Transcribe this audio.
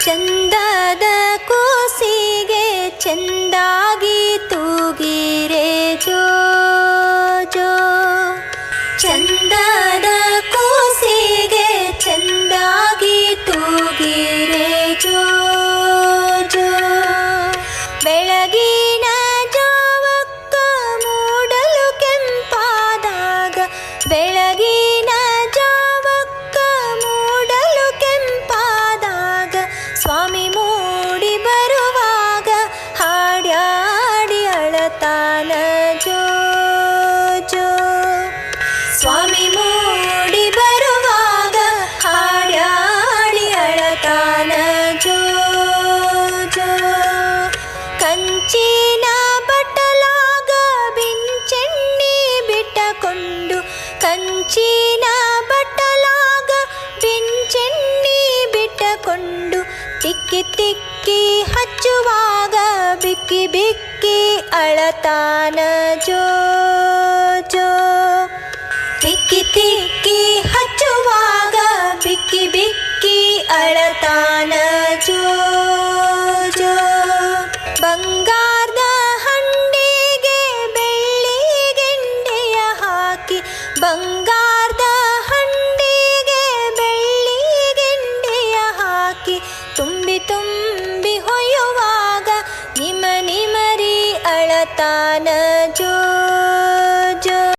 ಚಂದದ ಕೂಸಿಗೆ ಚೆಂದಾಗಿ ತೂಗಿರೆ ಜೋ ಜೋ. ಚಂದದ ಕೂಸಿಗೆ ಚೆಂದಾಗಿ ತೂಗಿರೆ ಜೋ ಜೋ. ಬೆಳಗಿನ ಜಾವಕ್ಕ ಮೂಡಲು ಕೆಂಪಾದಾಗ, ಬೆಳಗಿನ ಜಾವಕ್ಕ ಮೂಡಲು ಕೆಂಪಾದಾಗ, ಸ್ವಾಮಿ ಮೂಡಿ ಬರುವಾಗ ಹಾಡ್ಯಾಡಿ ಅಳತಾನ ಜೋ ಜೋ. ಸ್ವಾಮಿ ಮೂಡಿ ಬರುವಾಗ ಹಾಡ್ಯಾಡಿ ಅಳತಾನ ಜೋ ಜೋ. ಕಂಚಿನ ಬಟ್ಟಲಾಗ ಬಿಂಚೆಣ್ಣಿ ಬಿಟ್ಟಕೊಂಡು, ಕಂಚಿನ ಬಟ್ಟಲಾಗ ಬಿಂಚೆಣ್ಣಿ ಬಿಟ್ಟಕೊಂಡು, ತಿಕ್ಕಿ ತಿಕ್ಕಿ ಹಚ್ಚುವಾಗ ಬಿಕ್ಕಿ ಬಿಕ್ಕಿ ಅಳತಾನ ಜೋ ಜೋ. ತಿಕ್ಕಿ ತಿಕ್ಕಿ ಹಚ್ಚುವಾಗ ಬಿಕ್ಕಿ ಬಿಕ್ಕಿ ಅಳತಾನ ಜೋ ಜೋ.